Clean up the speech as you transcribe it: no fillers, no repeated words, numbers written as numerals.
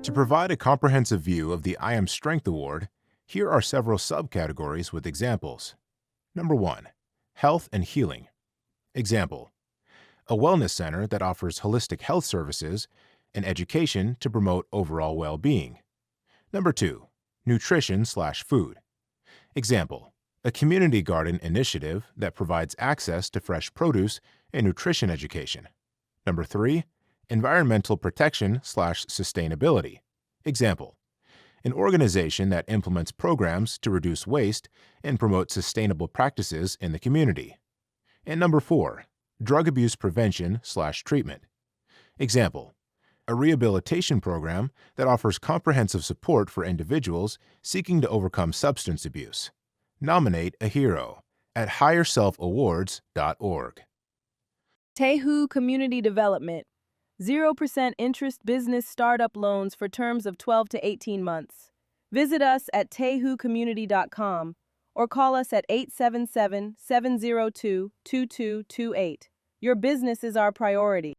To provide a comprehensive view of the I Am Strength Award, here are several subcategories with examples. Number 1. Health and Healing. Example: a wellness center that offers holistic health services and education to promote overall well-being. Number 2. Nutrition/food. Example: a community garden initiative that provides access to fresh produce and nutrition education. Number 3. Environmental protection/sustainability. Example: an organization that implements programs to reduce waste and promote sustainable practices in the community. And number 4. Drug abuse prevention/treatment. Example: a rehabilitation program that offers comprehensive support for individuals seeking to overcome substance abuse. Nominate a hero at higherselfawards.org. Tehu Community Development. 0% interest business startup loans for terms of 12 to 18 months. Visit us at tehucommunity.com or call us at 877-702-2228. Your business is our priority.